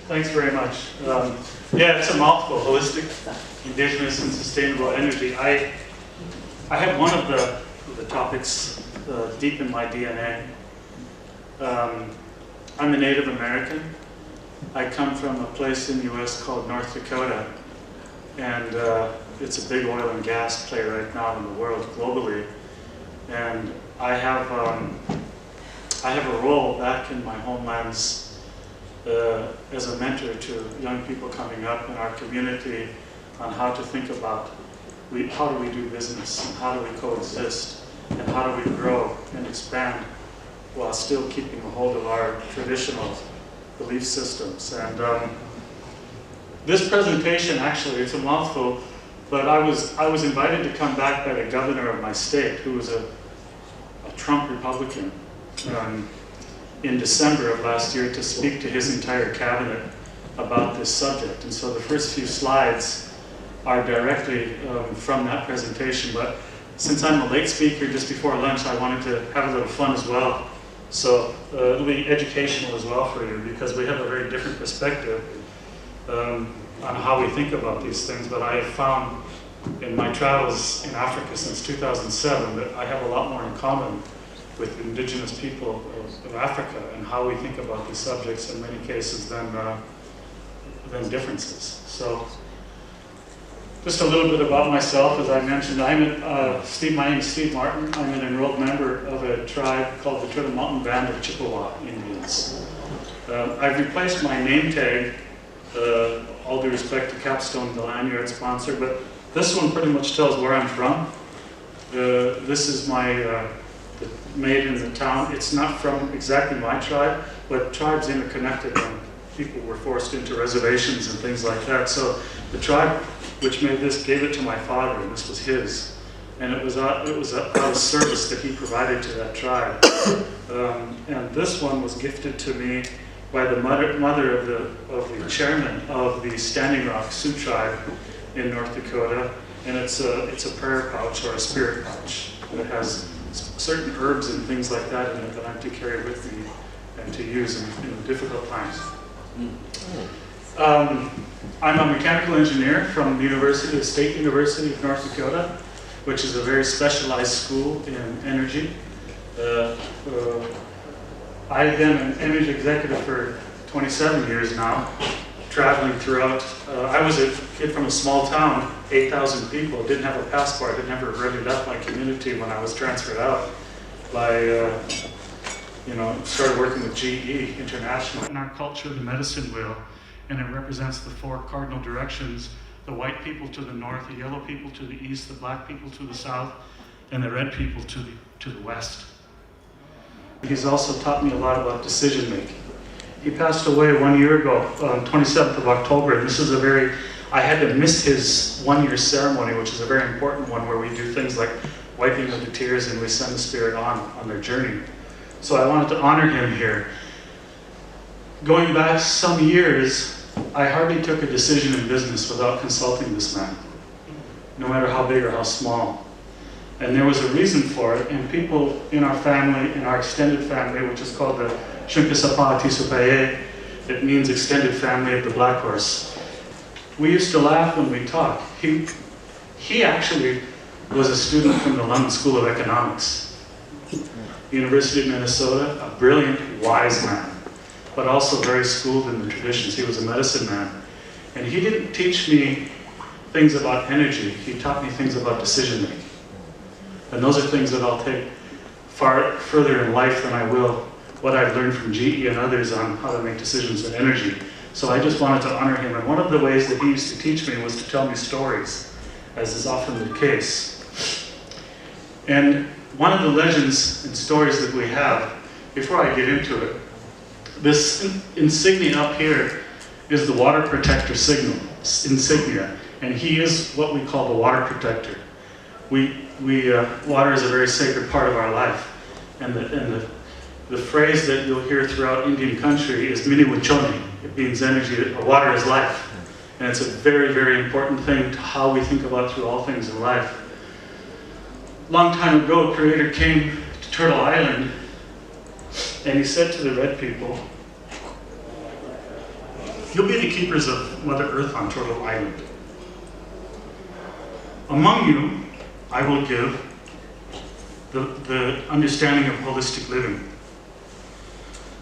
Thanks very much. Yeah, it's a mouthful: holistic, indigenous, and sustainable energy. I have one of the topics deep in my DNA. I'm a Native American. I come from a place in the U.S. called North Dakota, and it's a big oil and gas play right now in the world globally. And I have a role back in my homelands as a mentor to young people coming up in our community on how to think about how do we do business, and how do we coexist, and how do we grow and expand while still keeping a hold of our traditional belief systems. And this presentation, actually, it's a mouthful, but I was invited to come back by the governor of my state, who was a Trump Republican, in December of last year to speak to his entire cabinet about this subject. And so the first few slides are directly from that presentation, but since I'm a late speaker just before lunch, I wanted to have a little fun as well. So it'll be educational as well for you, because we have a very different perspective on how we think about these things. But I have found in my travels in Africa since 2007 that I have a lot more in common with indigenous people of Africa and how we think about these subjects in many cases than differences. So just a little bit about myself. As I mentioned, my name is Steve Martin. I'm an enrolled member of a tribe called the Turtle Mountain Band of Chippewa Indians. I've replaced my name tag, all due respect to Capstone, the lanyard sponsor, but this one pretty much tells where I'm from. This is my made in the town. It's not from exactly my tribe, but tribes interconnected when people were forced into reservations and things like that. So the tribe which made this gave it to my father, and this was his. And it was out of service that he provided to that tribe. And this one was gifted to me by the mother of the chairman of the Standing Rock Sioux tribe in North Dakota. And it's a prayer pouch or a spirit pouch. And it has certain herbs and things like that in it that I'm to carry with me and to use in difficult times. I'm a mechanical engineer from the State University of North Dakota, which is a very specialized school in energy. I've been an energy executive for 27 years now, traveling throughout. I was a kid from a small town, 8,000 people, didn't have a passport, had never really left my community when I was transferred out started working with GE International. In our culture, the medicine wheel, and it represents the four cardinal directions: the white people to the north, the yellow people to the east, the black people to the south, and the red people to the west. He's also taught me a lot about decision making. He passed away 1 year ago, 27th of October, and this is I had to miss his 1 year ceremony, which is a very important one, where we do things like wiping of the tears and we send the spirit on their journey. So I wanted to honor him here. Going back some years, I hardly took a decision in business without consulting this man, no matter how big or how small. And there was a reason for it, and people in our family, in our extended family, which is called the Shinkasapa Tisupaye, it means extended family of the black horse. We used to laugh when we talked. He actually was a student from the London School of Economics, University of Minnesota, a brilliant, wise man, but also very schooled in the traditions. He was a medicine man. And he didn't teach me things about energy, he taught me things about decision making. And those are things that I'll take far further in life than I will what I've learned from GE and others on how to make decisions in energy. So I just wanted to honor him. And one of the ways that he used to teach me was to tell me stories, as is often the case. And one of the legends and stories that we have, before I get into it, this insignia up here is the water protector insignia, and he is what we call the water protector. Water is a very sacred part of our life, and the phrase that you'll hear throughout Indian country is Mini Wachoni. It means energy, water is life, and it's a very, very important thing to how we think about through all things in life. Long time ago, Creator came to Turtle Island, and he said to the red people, You'll be the keepers of Mother Earth on Turtle Island. Among you, I will give the understanding of holistic living,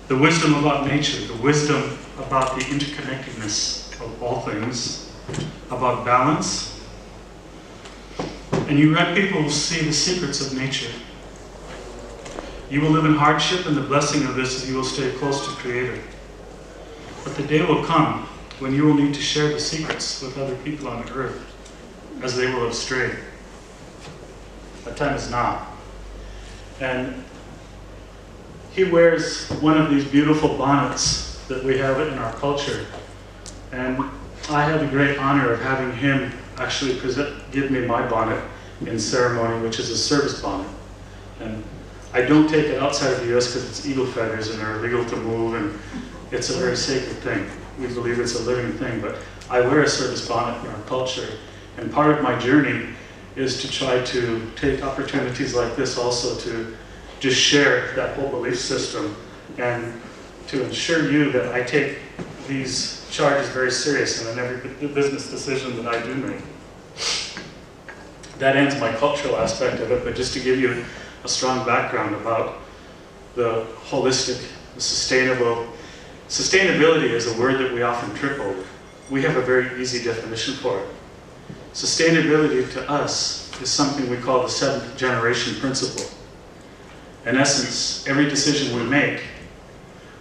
the wisdom about nature, the wisdom about the interconnectedness of all things, about balance. And you red people will see the secrets of nature. You will live in hardship, and the blessing of this is you will stay close to Creator. But the day will come when you will need to share the secrets with other people on earth, as they will have strayed. That time is now. And he wears one of these beautiful bonnets that we have in our culture. And I had the great honor of having him actually give me my bonnet in ceremony, which is a service bonnet. And I don't take it outside of the US because it's eagle feathers and they're illegal to move, and it's a very sacred thing. We believe it's a living thing, but I wear a service bonnet in our culture. And part of my journey is to try to take opportunities like this also to just share that whole belief system and to ensure you that I take these charges very serious in every business decision that I do make. That ends my cultural aspect of it, but just to give you a strong background about the holistic, the sustainable. Sustainability is a word that we often trip over. We have a very easy definition for it. Sustainability to us is something we call the seventh generation principle. In essence, every decision we make,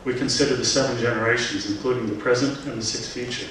we consider the 7 generations, including the present and the 6 future.